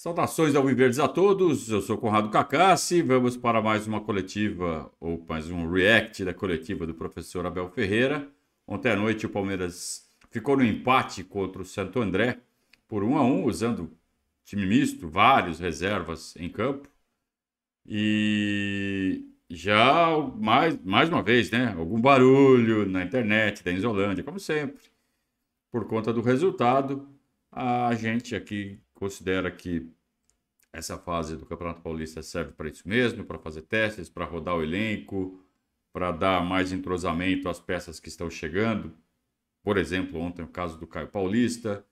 Saudações alviverdes a todos, eu sou Conrado Cacassi, vamos para mais uma coletiva, ou mais um react da coletiva do professor Abel Ferreira. Ontem à noite o Palmeiras ficou no empate contra o Santo André por 1-1, usando time misto, vários reservas em campo. E já mais uma vez, né, algum barulho na internet da Inzolândia, como sempre. Por conta do resultado, a gente aqui considera que essa fase do Campeonato Paulista serve para isso mesmo, para fazer testes, para rodar o elenco, para dar mais entrosamento às peças que estão chegando. Por exemplo, ontem o caso do Caio Paulista.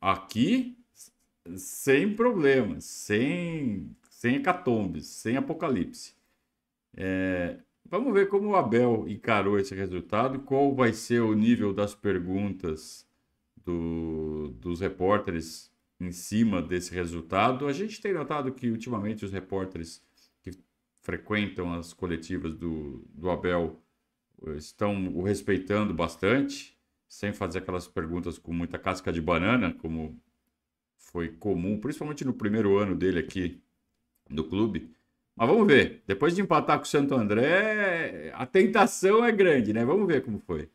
Aqui, sem problemas, sem hecatombes, sem apocalipse. Vamos ver como o Abel encarou esse resultado, qual vai ser o nível das perguntas dos repórteres em cima desse resultado. A gente tem notado que ultimamente os repórteres que frequentam as coletivas do Abel estão o respeitando bastante, sem fazer aquelas perguntas com muita casca de banana, como foi comum, principalmente no primeiro ano dele aqui do clube. Mas vamos ver. Depois de empatar com o Santo André, a tentação é grande, né? Vamos ver como foi.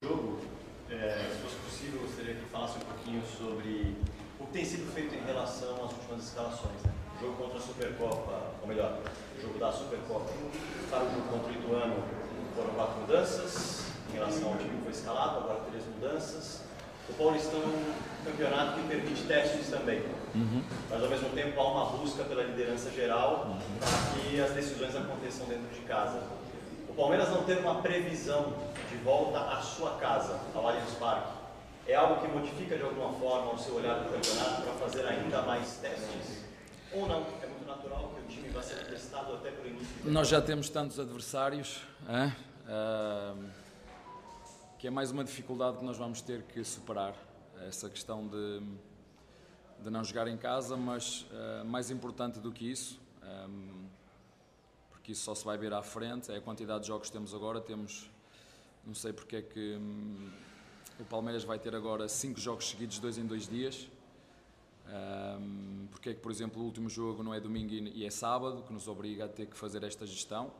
Jogo, se fosse possível, eu gostaria que falasse um pouquinho sobre o que tem sido feito em relação às últimas escalações, né? O jogo contra a Supercopa, ou melhor, o jogo da Supercopa, para o jogo contra o Ituano foram 4 mudanças em relação ao time que foi escalado, agora 3 mudanças. O Paulistão é um campeonato que permite testes também, mas ao mesmo tempo há uma busca pela liderança geral para que as decisões aconteçam dentro de casa. O Palmeiras não ter uma previsão de volta à sua casa, ao Allianz Parque, é algo que modifica de alguma forma o seu olhar do campeonato para fazer ainda mais testes? Ou não? É muito natural que o time vai ser testado até por início. Nós já temos tantos adversários, que é mais uma dificuldade que nós vamos ter que superar, essa questão de não jogar em casa, mas mais importante do que isso, porque isso só se vai ver à frente, é a quantidade de jogos que temos agora. Não sei porque é que o Palmeiras vai ter agora 5 jogos seguidos, 2 em 2 dias, porque é que, por exemplo, o último jogo não é domingo e é sábado, que nos obriga a ter que fazer esta gestão.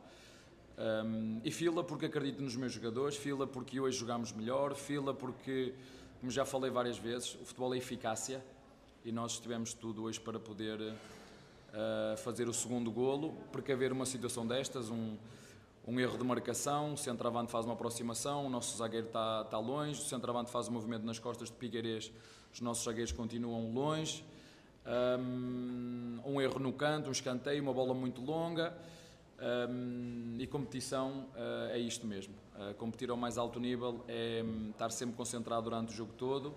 E fila porque acredito nos meus jogadores, fila porque hoje jogamos melhor, fila porque, como já falei várias vezes, o futebol é eficácia e nós tivemos tudo hoje para poder fazer o segundo golo, precaver uma situação destas, um erro de marcação, o centroavante faz uma aproximação, o nosso zagueiro está longe, o centroavante faz um movimento nas costas de Piquerez, os nossos zagueiros continuam longe, um erro no canto, um escanteio, uma bola muito longa. E competição é isto mesmo. Competir ao mais alto nível é estar sempre concentrado durante o jogo todo,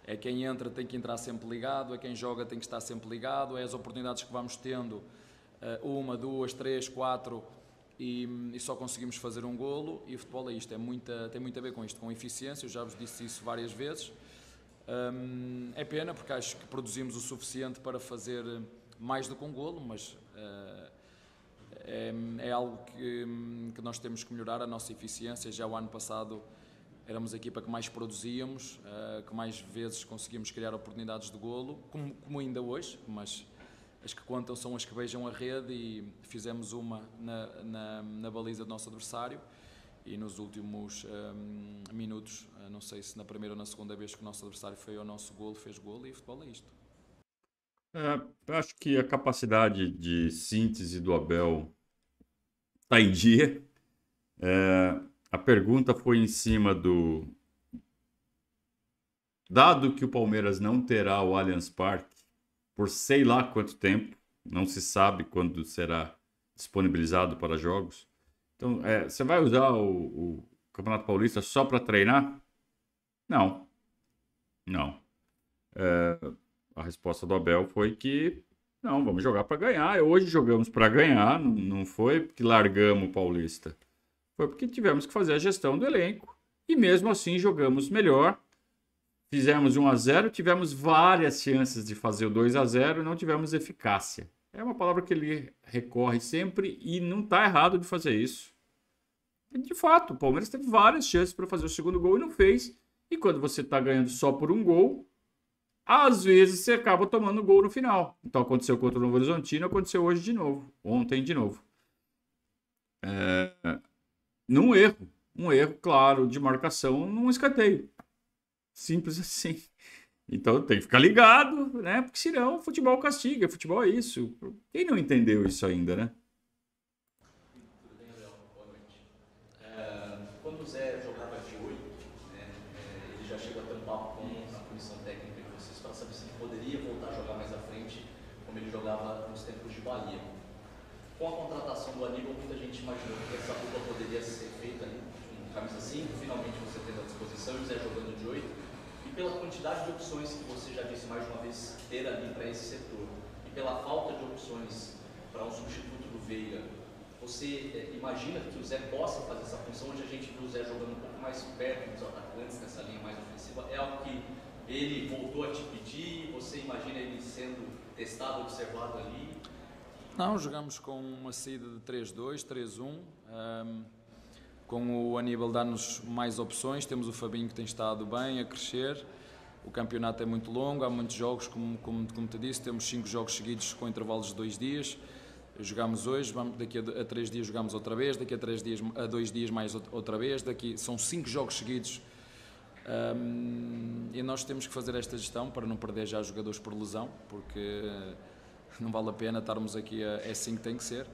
é quem entra tem que entrar sempre ligado, é quem joga tem que estar sempre ligado, é as oportunidades que vamos tendo, 1, 2, 3, 4 e só conseguimos fazer um golo. E o futebol é isto, tem muito a ver com isto, com eficiência. Eu já vos disse isso várias vezes. É pena porque acho que produzimos o suficiente para fazer mais do que um golo, mas é algo que nós temos que melhorar, a nossa eficiência. Já o ano passado éramos a equipa que mais produzíamos, que mais vezes conseguimos criar oportunidades de golo, como ainda hoje, mas as que contam são as que beijam a rede, e fizemos uma na baliza do nosso adversário, e nos últimos minutos, não sei se na primeira ou na segunda vez que o nosso adversário foi ao nosso golo, fez golo. E o futebol é isto. Eu acho que a capacidade de síntese do Abel está em dia. A pergunta foi em cima do... Dado que o Palmeiras não terá o Allianz Parque por sei lá quanto tempo, não se sabe quando será disponibilizado para jogos. Então, você vai usar o Campeonato Paulista só para treinar? Não. A resposta do Abel foi que não, vamos jogar para ganhar. Hoje jogamos para ganhar, não foi porque largamos o Paulista. Foi porque tivemos que fazer a gestão do elenco e mesmo assim jogamos melhor. Fizemos 1-0, tivemos várias chances de fazer o 2-0 e não tivemos eficácia. É uma palavra que ele recorre sempre e não está errado de fazer isso. De fato, o Palmeiras teve várias chances para fazer o segundo gol e não fez. E quando você está ganhando só por um gol, às vezes você acaba tomando gol no final. Então aconteceu contra o Novo Horizontino, aconteceu hoje de novo, ontem de novo. Num erro, um erro claro de marcação num escanteio. Simples assim. Então tem que ficar ligado, né? Porque senão futebol castiga, futebol é isso. Quem não entendeu isso ainda, né? Tudo bem, Abel? Boa noite. Quando o Zé jogava de 8, né, ele já chegou a ter um papo com a comissão técnica de vocês para saber se ele poderia voltar a jogar mais à frente, como ele jogava nos tempos de Bahia. Com a contratação do Aníbal, muita gente imaginou que essa dupla poderia ser feita ali, com camisa 5, finalmente você tendo à disposição, e o Zé jogando de 8. E pela quantidade de opções que você já disse mais de uma vez ter ali para esse setor, e pela falta de opções para um substituto do Veiga, você imagina que o Zé possa fazer essa função, onde a gente viu o Zé jogando um pouco mais perto dos atacantes, nessa linha mais ofensiva? É algo que ele voltou a te pedir? Você imagina ele sendo testado, observado ali? Não, jogamos com uma saída de 3-2, 3-1. Com o Aníbal dá-nos mais opções. Temos o Fabinho que tem estado bem, a crescer. O campeonato é muito longo, há muitos jogos, como te disse. Temos 5 jogos seguidos com intervalos de 2 dias. Jogamos hoje, daqui a 3 dias jogamos outra vez, daqui a 2 dias mais outra vez. São 5 jogos seguidos. E nós temos que fazer esta gestão para não perder já jogadores por lesão, porque não vale a pena estarmos aqui, é assim que tem que ser.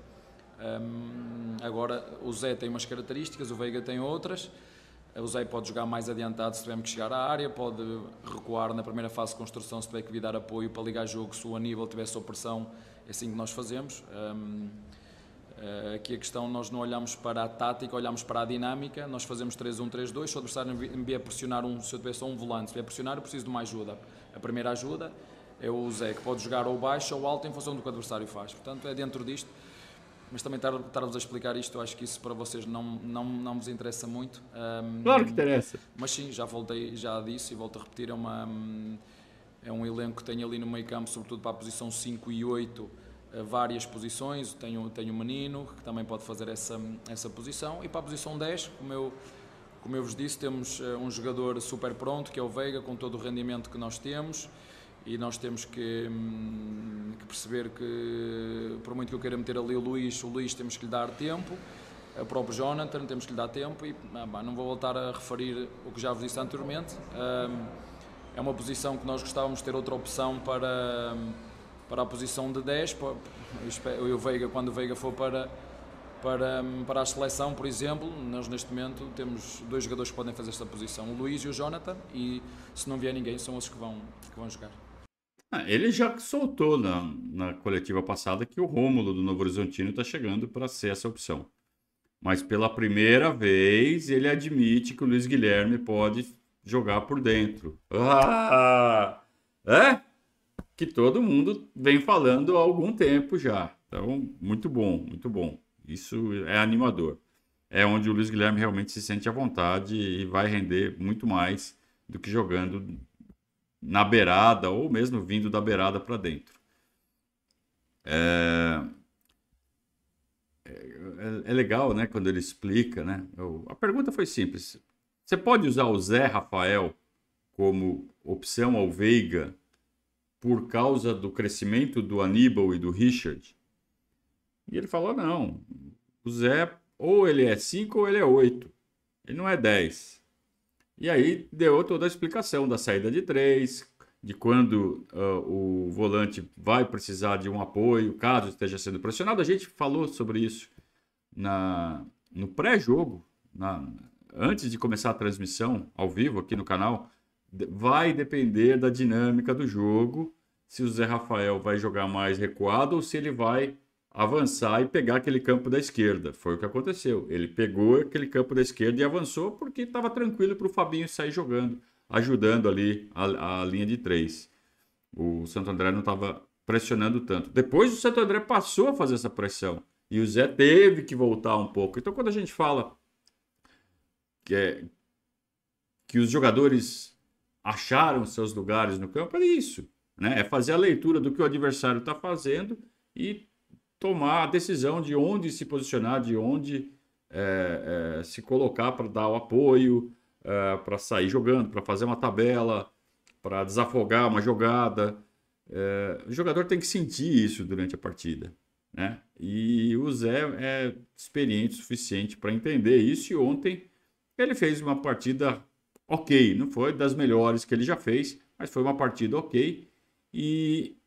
Agora o Zé tem umas características, o Veiga tem outras. O Zé pode jogar mais adiantado se tivermos que chegar à área, pode recuar na primeira fase de construção se tiver que vir dar apoio para ligar jogo, se o Aníbal tiver sob pressão. É assim que nós fazemos. Aqui a questão, nós não olhamos para a tática, olhamos para a dinâmica. Nós fazemos 3-1, 3-2. Se o adversário me vier pressionar, se eu tiver só um volante, se vier pressionar, eu preciso de uma ajuda. A primeira ajuda é o Zé, que pode jogar ou baixo ou alto em função do que o adversário faz. Portanto, é dentro disto. Mas também estar-vos a explicar isto, eu acho que isso para vocês não vos interessa muito. Claro que interessa. Mas sim, já disse e volto a repetir, é um elenco que tem ali no meio campo, sobretudo para a posição 5 e 8, várias posições. Tenho o Menino, que também pode fazer essa posição. E para a posição 10, como eu vos disse, temos um jogador super pronto, que é o Veiga, com todo o rendimento que nós temos. E nós temos que perceber que, por muito que eu queira meter ali o Luís temos que lhe dar tempo. O próprio Jonathan temos que lhe dar tempo. E não vou voltar a referir o que já vos disse anteriormente. É uma posição que nós gostávamos de ter outra opção para a posição de 10. Quando o Veiga for para a seleção, por exemplo, nós neste momento temos 2 jogadores que podem fazer esta posição, o Luís e o Jonathan, e se não vier ninguém, são esses que vão jogar. Ele já soltou na coletiva passada que o Rômulo do Novo Horizontino está chegando para ser essa opção. Mas pela primeira vez ele admite que o Luiz Guilherme pode jogar por dentro. Que todo mundo vem falando há algum tempo já. Então, muito bom, muito bom. Isso é animador. É onde o Luiz Guilherme realmente se sente à vontade e vai render muito mais do que jogando na beirada ou mesmo vindo da beirada para dentro. É legal, né, quando ele explica, né? A pergunta foi simples. Você pode usar o Zé Rafael como opção ao Veiga por causa do crescimento do Aníbal e do Richard? E ele falou, não. O Zé, ou ele é 5 ou ele é 8. Ele não é 10. E aí deu toda a explicação da saída de 3, de quando o volante vai precisar de um apoio, caso esteja sendo pressionado. A gente falou sobre isso no pré-jogo, antes de começar a transmissão ao vivo aqui no canal. Vai depender da dinâmica do jogo, se o Zé Rafael vai jogar mais recuado ou se ele vai avançar e pegar aquele campo da esquerda. Foi o que aconteceu. Ele pegou aquele campo da esquerda e avançou porque estava tranquilo para o Fabinho sair jogando, ajudando ali a linha de 3. O Santo André não estava pressionando tanto. Depois o Santo André passou a fazer essa pressão e o Zé teve que voltar um pouco. Então, quando a gente fala que os jogadores acharam seus lugares no campo, é isso, né? É fazer a leitura do que o adversário está fazendo e tomar a decisão de onde se posicionar, de onde se colocar para dar o apoio. para sair jogando, para fazer uma tabela, para desafogar uma jogada. O jogador tem que sentir isso durante a partida, né? E o Zé é experiente o suficiente para entender isso. E ontem ele fez uma partida ok, não foi das melhores que ele já fez, mas foi uma partida ok. E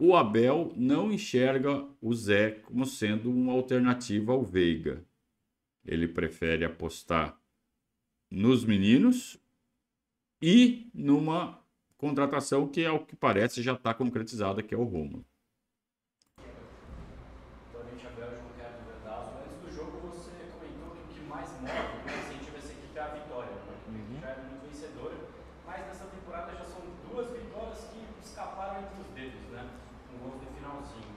o Abel não enxerga o Zé como sendo uma alternativa ao Veiga. Ele prefere apostar nos meninos e numa contratação que, ao que parece, já está concretizada, que é o Romulo. Boa noite, Abel, João Ricardo Verdazo. Antes do jogo, você comentou que o que mais move, que incentiva essa equipe é a vitória, porque a equipe já é muito vencedora, mas nessa temporada já são 2 vitórias que escaparam entre os dedos, né? Com gols no finalzinho.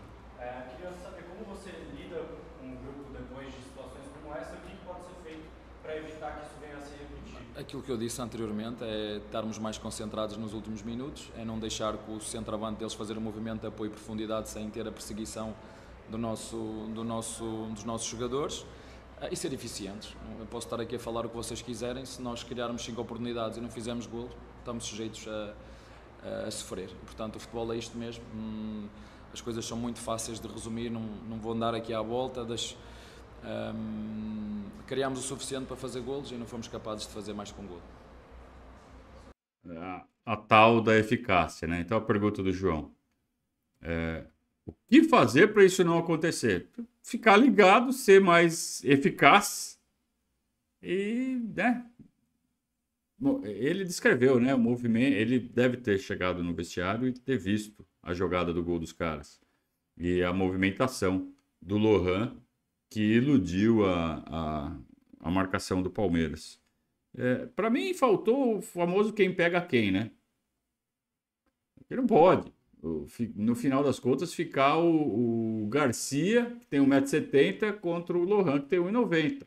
Queria saber como você lida com o grupo depois de situações como essa, o que pode ser feito para evitar que isso venha a se repetir? Aquilo que eu disse anteriormente é estarmos mais concentrados nos últimos minutos, é não deixar que o centroavante deles fazer um movimento de apoio e profundidade sem ter a perseguição dos nossos jogadores e ser eficientes. Eu posso estar aqui a falar o que vocês quiserem, se nós criarmos 5 oportunidades e não fizermos golo, estamos sujeitos a sofrer. Portanto, o futebol é isto mesmo. As coisas são muito fáceis de resumir, não vou andar aqui à volta criámos o suficiente para fazer golos e não fomos capazes de fazer mais com golo. A tal da eficácia, né? Então a pergunta do João: o que fazer para isso não acontecer? Ficar ligado, ser mais eficaz e, né? Ele descreveu, né, o movimento. Ele deve ter chegado no vestiário e ter visto a jogada do gol dos caras e a movimentação do Lohan, que iludiu a marcação do Palmeiras. Para mim, faltou o famoso quem pega quem, né? Ele não pode, no final das contas, ficar o Garcia, que tem 1,70 m, contra o Lohan, que tem 1,90 m.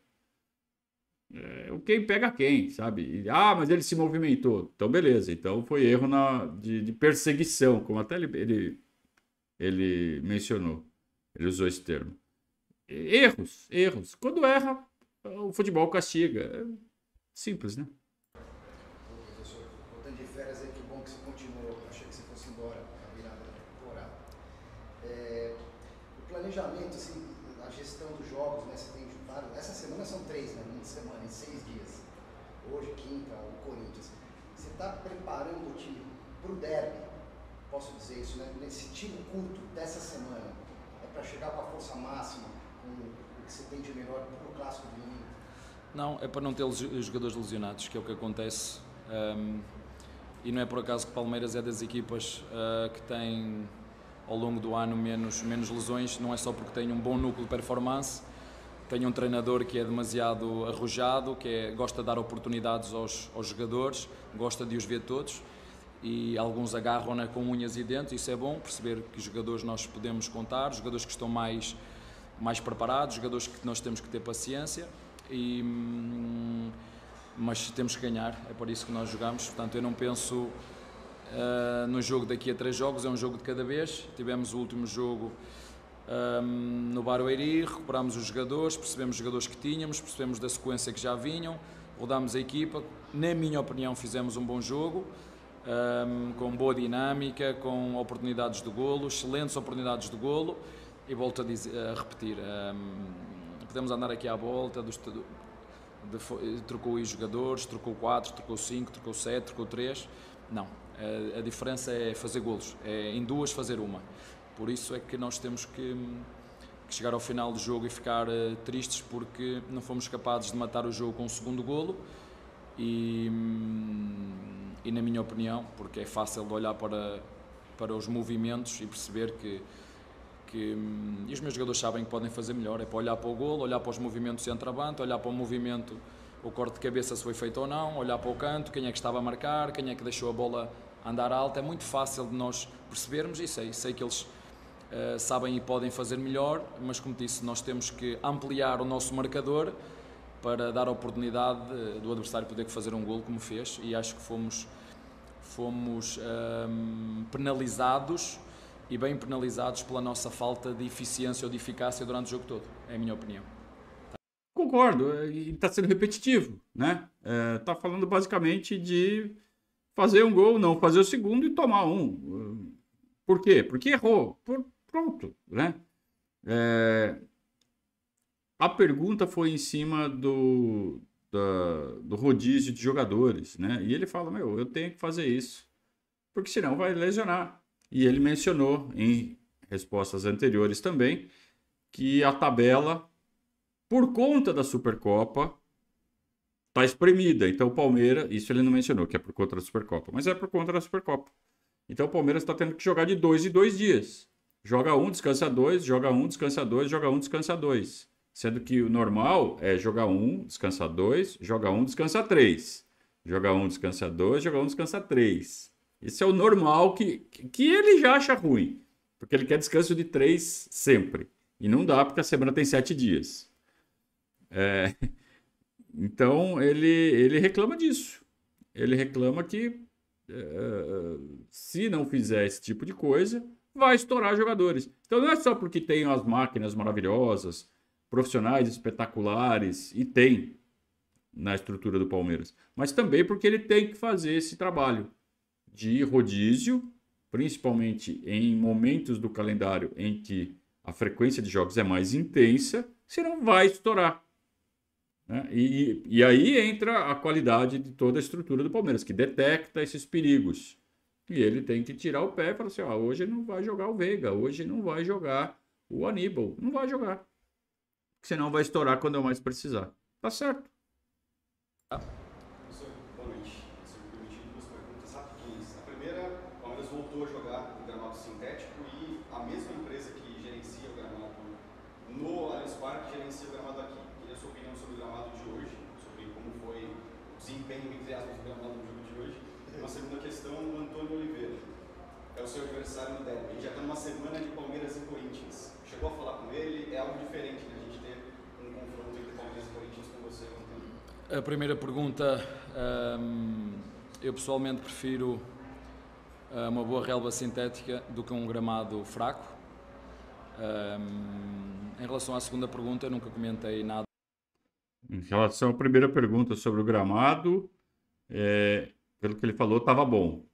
O quem pega quem, sabe? Mas ele se movimentou. Então, beleza. Então, foi erro de perseguição, como até ele mencionou. Ele usou esse termo. Erros. Quando erra, o futebol castiga. É simples, né? Professor, voltando de férias aí, que bom que você continuou. Achei que você fosse embora na virada da temporada. O planejamento, assim, a gestão dos jogos, né? Você tem vários. Essa semana são 3, né? Uma semana, em 6 dias. Hoje, quinta, o Corinthians. Você está preparando o time para o derby, posso dizer isso, né? Nesse tiro curto dessa semana. É para chegar com a força máxima, com o que você tem de melhor para o clássico do domingo? Não, é para não ter os jogadores lesionados, que é o que acontece. E não é por acaso que o Palmeiras é das equipas que tem ao longo do ano menos lesões. Não é só porque tem um bom núcleo de performance, tem um treinador que é demasiado arrojado, gosta de dar oportunidades aos jogadores, gosta de os ver todos, e alguns agarram-na com unhas e dentes. Isso é bom, perceber que jogadores nós podemos contar, jogadores que estão mais preparados, jogadores que nós temos que ter paciência, mas temos que ganhar, é por isso que nós jogamos. Portanto, eu não penso no jogo daqui a 3 jogos, é um jogo de cada vez. Tivemos o último jogo no Barueri, recuperámos os jogadores, percebemos os jogadores que tínhamos, percebemos da sequência que já vinham, rodámos a equipa. Na minha opinião, fizemos um bom jogo, com boa dinâmica, com oportunidades de golo, excelentes oportunidades de golo. E volto a repetir, podemos andar aqui à volta, trocou os jogadores, trocou 4, trocou 5, trocou 7, trocou 3, não, a diferença é fazer golos, é em 2 fazer uma. Por isso é que nós temos que chegar ao final do jogo e ficar tristes porque não fomos capazes de matar o jogo com o segundo golo e na minha opinião, porque é fácil de olhar para os movimentos e perceber que e os meus jogadores sabem que podem fazer melhor, é para olhar para o golo, olhar para os movimentos de centroavante, olhar para o movimento, o corte de cabeça se foi feito ou não, olhar para o canto, quem é que estava a marcar, quem é que deixou a bola andar alta. É muito fácil de nós percebermos e sei que eles sabem e podem fazer melhor, mas como disse, nós temos que ampliar o nosso marcador para dar a oportunidade do adversário poder fazer um golo como fez, e acho que fomos penalizados, e bem penalizados, pela nossa falta de eficiência ou de eficácia durante o jogo todo, é a minha opinião. concordo, e está sendo repetitivo, né? Tá falando basicamente de fazer um gol, não fazer o segundo e tomar um. Por quê? Porque errou. Pronto, né? A pergunta foi em cima do rodízio de jogadores, né? E ele fala, eu tenho que fazer isso, porque senão vai lesionar. E ele mencionou em respostas anteriores também que a tabela, por conta da Supercopa, está espremida. Então o Palmeiras, isso ele não mencionou, que é por conta da Supercopa, mas é por conta da Supercopa. Então o Palmeiras está tendo que jogar de 2 em 2 dias. Joga um, descansa 2, joga um, descansa 2, joga um, descansa 2. Sendo que o normal é jogar um, descansa 2, joga um, descansa 3. Joga um, descansa 2, joga um, descansa 3. Esse é o normal que ele já acha ruim. Porque ele quer descanso de 3 sempre. E não dá porque a semana tem 7 dias. Então ele reclama disso. Ele reclama que se não fizer esse tipo de coisa, vai estourar jogadores. Então não é só porque tem as máquinas maravilhosas, profissionais espetaculares, e tem na estrutura do Palmeiras, mas também porque ele tem que fazer esse trabalho de rodízio, principalmente em momentos do calendário em que a frequência de jogos é mais intensa, senão vai estourar. Né? E aí entra a qualidade de toda a estrutura do Palmeiras, que detecta esses perigos. E ele tem que tirar o pé e falar assim, hoje não vai jogar o Veiga, hoje não vai jogar o Aníbal, não vai jogar. Senão vai estourar quando eu mais precisar. Tá certo. Professor, boa noite. Se me permitir, 2 perguntas rapidinhas. A primeira, o Palmeiras voltou a jogar no gramado sintético e a mesma empresa que gerencia o gramado no Allianz Parque gerencia o gramado aqui. Queria a sua opinião sobre o gramado de hoje, sobre como foi o desempenho, entre aspas, do gramado no jogo de hoje. Uma segunda questão, o Antônio Oliveira. É o seu adversário no derby. A gente já está numa semana de Palmeiras e Corinthians. Chegou a falar com ele? É algo diferente, né? A gente ter um confronto entre Palmeiras e Corinthians com você, Antônio. A primeira pergunta, eu pessoalmente prefiro uma boa relva sintética do que um gramado fraco. Em relação à segunda pergunta, eu nunca comentei nada. Em relação à primeira pergunta sobre o gramado, pelo que ele falou, estava bom.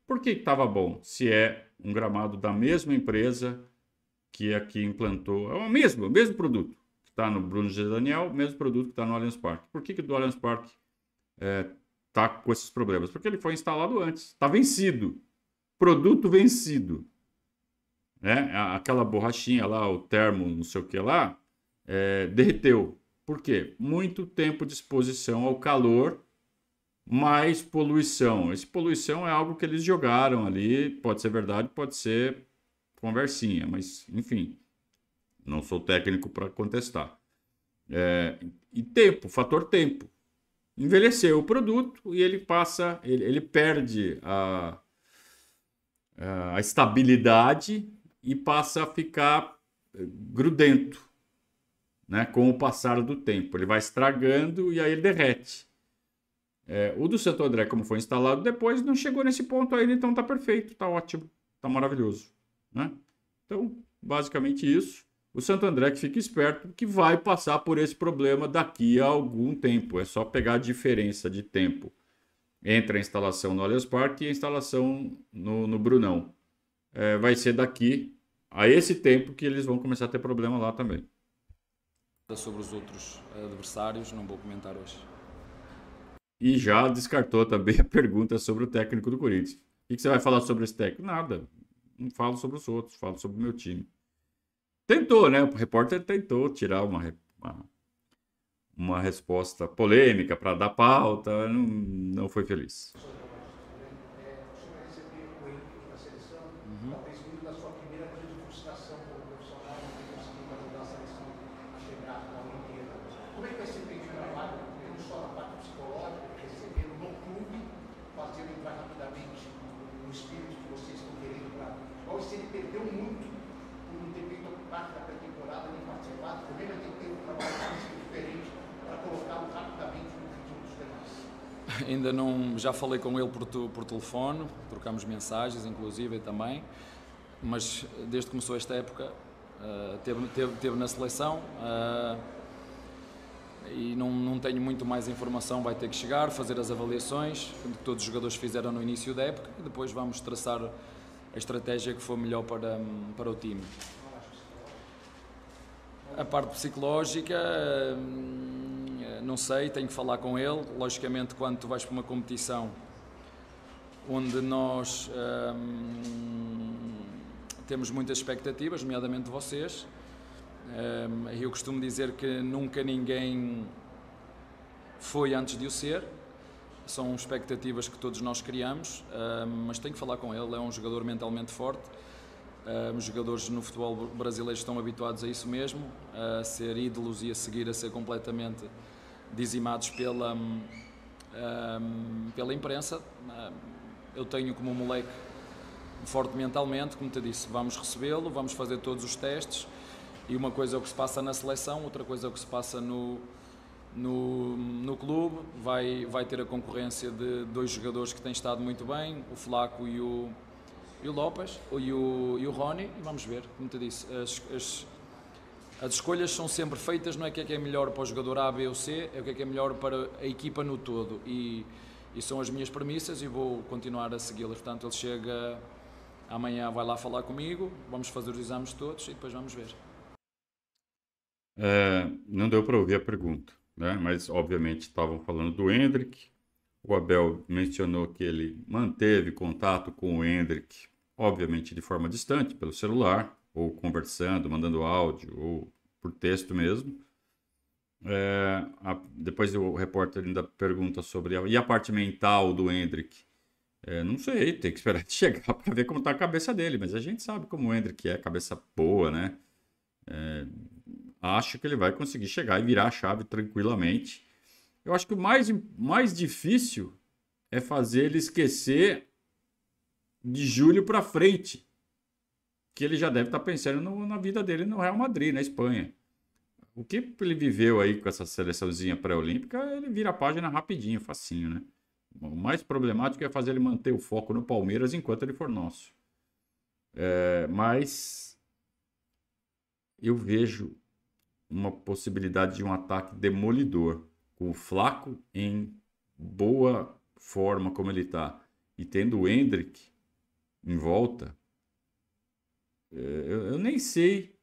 Por que estava bom? Se é um gramado da mesma empresa que aqui implantou, é o mesmo produto que está no Bruno G. Daniel, mesmo produto que está no Allianz Parque. Por que o do Allianz Parque está com esses problemas? Porque ele foi instalado antes, está vencido, produto vencido. Aquela borrachinha lá, o termo não sei o que lá, derreteu. Por quê? Muito tempo de exposição ao calor, mais poluição. Essa poluição é algo que eles jogaram ali, pode ser verdade, pode ser conversinha, mas enfim, não sou técnico para contestar. E tempo, fator tempo. Envelheceu o produto e ele perde a estabilidade e passa a ficar grudento, né, com o passar do tempo. Ele vai estragando e aí ele derrete. O do Santo André, como foi instalado depois, não chegou nesse ponto ainda, então tá perfeito, tá ótimo, tá maravilhoso. Né? Então, basicamente isso. O Santo André que fica esperto, que vai passar por esse problema daqui a algum tempo. É só pegar a diferença de tempo entre a instalação no Allianz Parque e a instalação no Brunão. Vai ser daqui a esse tempo que eles vão começar a ter problema lá também. Sobre os outros adversários, não vou comentar hoje. E já descartou também a pergunta sobre o técnico do Corinthians. O que você vai falar sobre esse técnico? Nada. Não falo sobre os outros, falo sobre o meu time. Tentou, né? O repórter tentou tirar uma resposta polêmica para dar pauta, não foi feliz. Sobre receber o Henrique na seleção, talvez vindo da sua primeira grande frustração como profissional, não ter conseguido ajudar a seleção a chegar à Olimpíada. Como é que vai ser feito o trabalho, não só na parte psicológica, recebendo no clube, fazendo entrar rapidamente no espírito que vocês estão querendo para. Igual se ele perdeu muito por não ter feito parte da pré-temporada, nem participado, também vai ter que ter um trabalho físico diferente para colocá-lo rapidamente no ritmo dos demais. Ainda não, já falei com ele por telefone, trocamos mensagens, inclusive também, mas desde que começou esta época, teve na seleção. e não tenho muito mais informação, vai ter que chegar, fazer as avaliações que todos os jogadores fizeram no início da época e depois vamos traçar a estratégia que for melhor para o time. A parte psicológica, não sei, tenho que falar com ele. Logicamente, quando tu vais para uma competição onde nós temos muitas expectativas, nomeadamente vocês, eu costumo dizer que nunca ninguém foi antes de o ser. São expectativas que todos nós criamos, mas tenho que falar com ele. É um jogador mentalmente forte. Os jogadores no futebol brasileiro estão habituados a isso mesmo, a ser ídolos e a seguir a ser completamente dizimados pela imprensa. Eu tenho como um moleque forte mentalmente, como te disse, vamos recebê-lo, vamos fazer todos os testes, e uma coisa é o que se passa na seleção, outra coisa é o que se passa no clube. Vai ter a concorrência de dois jogadores que têm estado muito bem, o Flaco e o Lopes, e o Rony, e vamos ver, como te disse, as escolhas são sempre feitas, não é o que é melhor para o jogador A, B ou C, é o que é melhor para a equipa no todo, e são as minhas premissas e vou continuar a segui-las. Portanto, ele chega amanhã, vai lá falar comigo, vamos fazer os exames todos e depois vamos ver. Não deu para ouvir a pergunta, né? Mas obviamente estavam falando do Endrick. O Abel mencionou que ele manteve contato com o Endrick, obviamente de forma distante, pelo celular, ou conversando, mandando áudio, ou por texto mesmo. Depois o repórter ainda pergunta sobre a parte mental do Endrick. Não sei, tem que esperar de chegar para ver como está a cabeça dele, mas a gente sabe como o Endrick é, cabeça boa, né? Acho que ele vai conseguir chegar e virar a chave tranquilamente. Eu acho que o mais difícil é fazer ele esquecer de julho para frente, que ele já deve estar pensando na vida dele no Real Madrid, na Espanha. O que ele viveu aí com essa seleçãozinha pré-olímpica, ele vira a página rapidinho, facinho, né? O mais problemático é fazer ele manter o foco no Palmeiras enquanto ele for nosso. Mas eu vejo uma possibilidade de um ataque demolidor, com o Flaco em boa forma como ele está, e tendo o Endrick em volta. Eu nem sei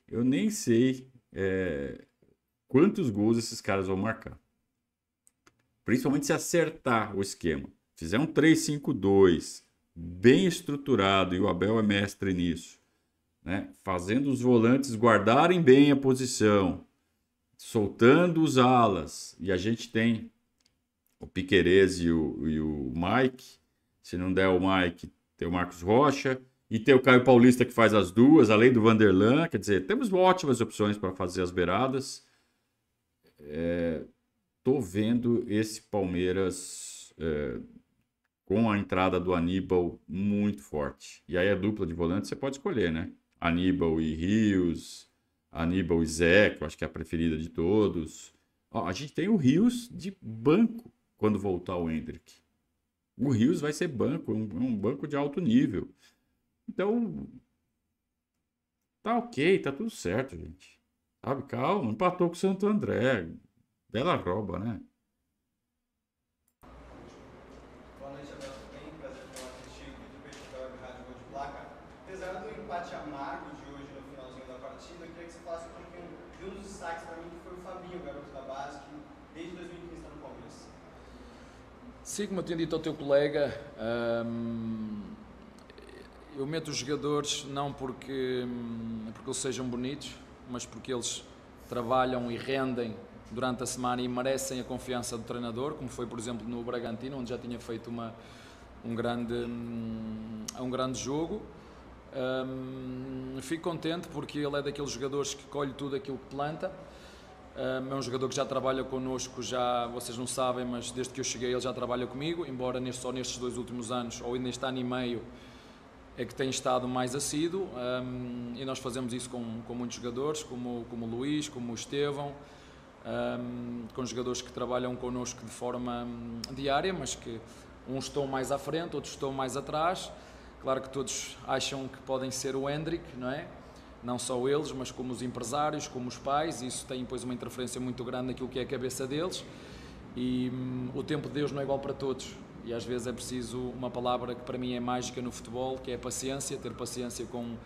quantos gols esses caras vão marcar. Principalmente se acertar o esquema. Fizer um 3-5-2 bem estruturado, e o Abel é mestre nisso, né? Fazendo os volantes guardarem bem a posição, soltando os alas, e a gente tem o Piquerez e o Mike. Se não der o Mike, tem o Marcos Rocha, e tem o Caio Paulista que faz as duas, além do Vanderlan. Quer dizer, temos ótimas opções para fazer as beiradas. Tô vendo esse Palmeiras com a entrada do Aníbal muito forte. E aí a dupla de volante você pode escolher, né? Aníbal e Rios, Aníbal e Zé, que eu acho que é a preferida de todos. A gente tem o Rios de banco quando voltar o Endrick. O Rios vai ser banco, um banco de alto nível. Então, tá ok, tá tudo certo, gente. Sabe, calma, empatou com o Santo André. Bela rouba, né? Boa noite, Abel. Também prazer falar contigo, Vitor Peixe, da Web Rádio Gol de Placa. Apesar do empate amargo de hoje no finalzinho da partida, eu queria que você falasse um pouquinho de um dos destaques para mim, que foi o Fabinho, o garoto da base, que desde 2015 está no Palmeiras. Sim, como eu tinha dito ao teu colega, eu meto os jogadores não porque eles sejam bonitos, mas porque eles trabalham e rendem durante a semana e merecem a confiança do treinador, como foi, por exemplo, no Bragantino, onde já tinha feito um grande jogo. Fico contente porque ele é daqueles jogadores que colhe tudo aquilo que planta. É um jogador que já trabalha connosco, vocês não sabem, mas desde que eu cheguei ele já trabalha comigo, embora só nestes 2 últimos anos, ou neste ano e meio, é que tem estado mais assíduo, e nós fazemos isso com muitos jogadores, como o Luís, como o Estevão, com jogadores que trabalham connosco de forma diária, mas que uns estão mais à frente, outros estão mais atrás. Claro que todos acham que podem ser o Endrick, não é? não só eles, mas como os empresários, como os pais. Isso tem depois uma interferência muito grande naquilo que é a cabeça deles. E o tempo de Deus não é igual para todos. E às vezes é preciso uma palavra que para mim é mágica no futebol, que é a paciência, ter paciência com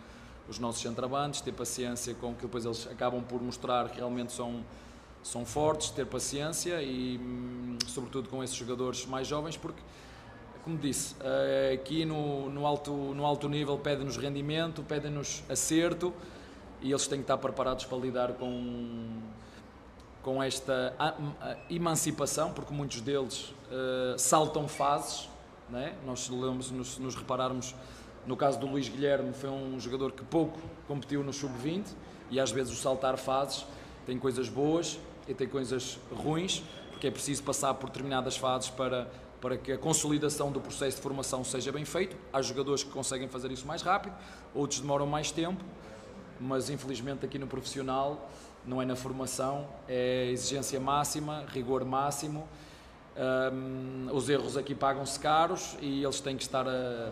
os nossos centroavantes, ter paciência com que depois eles acabam por mostrar que realmente são fortes, ter paciência e sobretudo com esses jogadores mais jovens, porque, como disse, aqui no alto nível pedem-nos rendimento, pedem-nos acerto e eles têm que estar preparados para lidar com esta emancipação, porque muitos deles saltam fases, né? Nós nos repararmos, no caso do Luís Guilherme, foi um jogador que pouco competiu no sub-20 e às vezes o saltar fases tem coisas boas e tem coisas ruins, porque é preciso passar por determinadas fases para que a consolidação do processo de formação seja bem feito. Há jogadores que conseguem fazer isso mais rápido, outros demoram mais tempo, mas infelizmente aqui no profissional não é na formação, é exigência máxima, rigor máximo. Os erros aqui pagam-se caros e eles têm que estar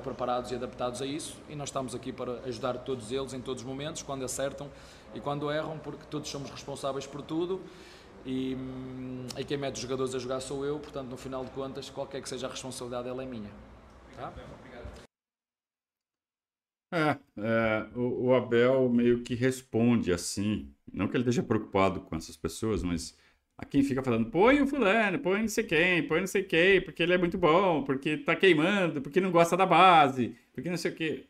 preparados e adaptados a isso, e nós estamos aqui para ajudar todos eles em todos os momentos, quando acertam e quando erram, porque todos somos responsáveis por tudo e quem mete os jogadores a jogar sou eu, portanto no final de contas qualquer que seja a responsabilidade ela é minha. Tá? O Abel meio que responde assim, não que ele esteja preocupado com essas pessoas, mas a quem fica falando, põe o fulano, põe não sei quem, porque ele é muito bom, porque tá queimando, porque não gosta da base, porque não sei o quê.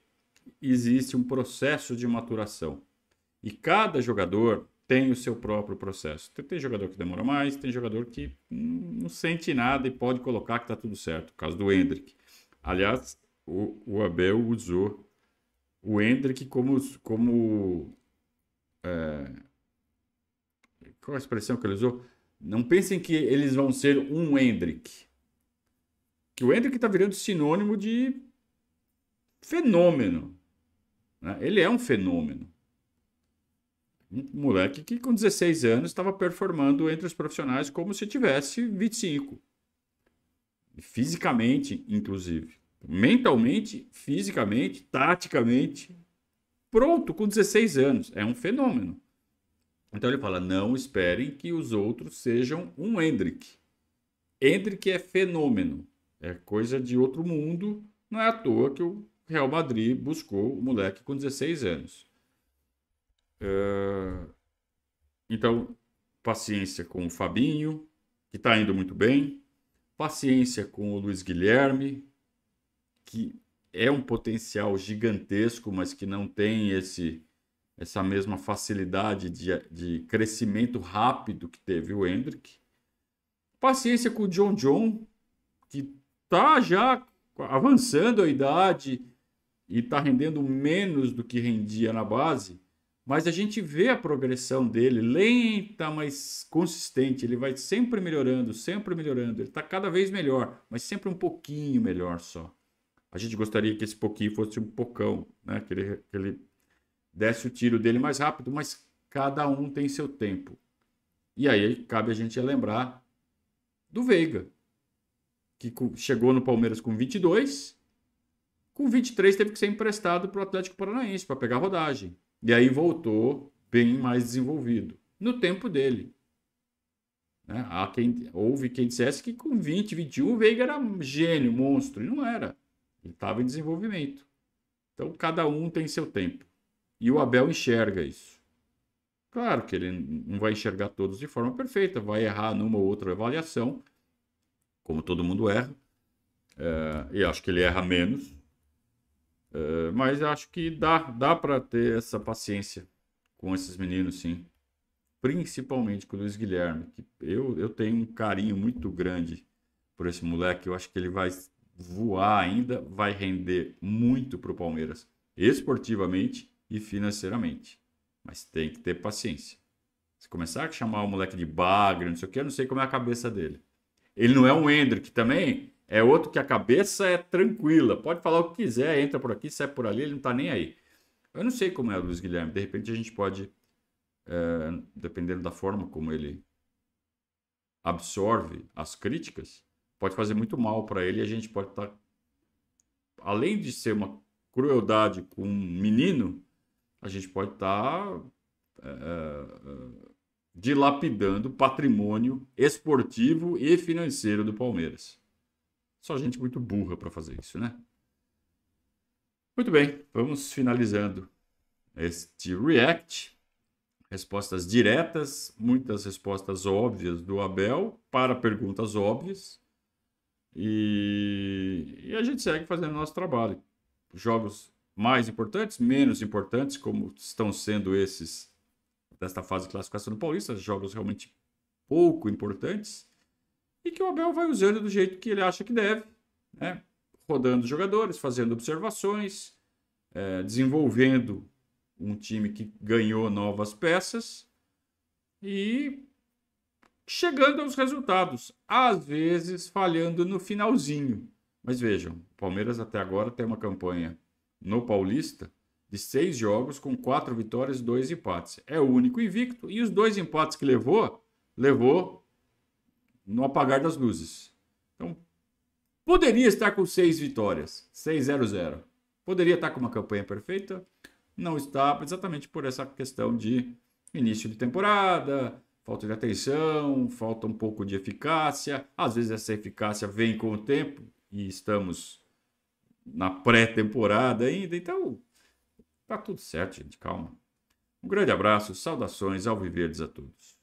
Existe um processo de maturação. E cada jogador tem o seu próprio processo. Tem jogador que demora mais, tem jogador que não sente nada e pode colocar que tá tudo certo. O caso do Endrick. Aliás, o Abel usou o Endrick como qual a expressão que ele usou? Não pensem que eles vão ser um Endrick. Que o Endrick está virando sinônimo de fenômeno. Né? Ele é um fenômeno. Um moleque que com 16 anos estava performando entre os profissionais como se tivesse 25. Fisicamente, inclusive. Mentalmente, fisicamente, taticamente. Pronto, com 16 anos. É um fenômeno. Então ele fala, não esperem que os outros sejam um Endrick. Endrick é fenômeno. É coisa de outro mundo. Não é à toa que o Real Madrid buscou o moleque com 16 anos. Então, paciência com o Fabinho, que está indo muito bem. Paciência com o Luís Guilherme, que é um potencial gigantesco, mas que não tem essa mesma facilidade de crescimento rápido que teve o Endrick. Paciência com o John, que está já avançando a idade e está rendendo menos do que rendia na base, mas a gente vê a progressão dele, lenta, mas consistente. Ele vai sempre melhorando, sempre melhorando. Ele está cada vez melhor, mas sempre um pouquinho melhor só. A gente gostaria que esse pouquinho fosse um pocão, né? Que ele desse o tiro dele mais rápido, mas cada um tem seu tempo. E aí cabe a gente lembrar do Veiga, que chegou no Palmeiras com 22, com 23 teve que ser emprestado para o Atlético Paranaense para pegar rodagem. E aí voltou bem mais desenvolvido, no tempo dele. Né? Houve quem dissesse que com 20, 21 o Veiga era um gênio, monstro, e não era. Ele estava em desenvolvimento. Então cada um tem seu tempo. E o Abel enxerga isso. Claro que ele não vai enxergar todos de forma perfeita, vai errar numa ou outra avaliação, como todo mundo erra. E acho que ele erra menos. Mas acho que dá para ter essa paciência com esses meninos, sim. Principalmente com o Luís Guilherme. Que eu tenho um carinho muito grande por esse moleque. Eu acho que ele vai voar ainda, vai render muito para o Palmeiras, esportivamente e financeiramente. Mas tem que ter paciência. Se começar a chamar o moleque de bagre, não sei o que, eu não sei como é a cabeça dele. Ele não é um Endrick também, é outro que a cabeça é tranquila. Pode falar o que quiser, entra por aqui, sai por ali, ele não tá nem aí. Eu não sei como é o Luís Guilherme. De repente a gente pode, dependendo da forma como ele absorve as críticas, pode fazer muito mal para ele e a gente pode estar, além de ser uma crueldade com um menino, a gente pode estar dilapidando o patrimônio esportivo e financeiro do Palmeiras. Só gente muito burra para fazer isso, né? Muito bem, vamos finalizando este react. Respostas diretas, muitas respostas óbvias do Abel para perguntas óbvias. E a gente segue fazendo nosso trabalho. Jogos mais importantes, menos importantes, como estão sendo esses desta fase de classificação do Paulista, jogos realmente pouco importantes, e que o Abel vai usando do jeito que ele acha que deve, né? Rodando jogadores, fazendo observações, desenvolvendo um time que ganhou novas peças e chegando aos resultados, às vezes falhando no finalzinho. Mas vejam, o Palmeiras até agora tem uma campanha no Paulista de 6 jogos com 4 vitórias e 2 empates. É o único invicto e os 2 empates que levou no apagar das luzes. Então, poderia estar com 6 vitórias, 6-0-0. Poderia estar com uma campanha perfeita, não está, exatamente por essa questão de início de temporada, falta de atenção, falta um pouco de eficácia. Às vezes essa eficácia vem com o tempo e estamos na pré-temporada ainda. Então, tá tudo certo, gente, calma. Um grande abraço, saudações alviverdes a todos.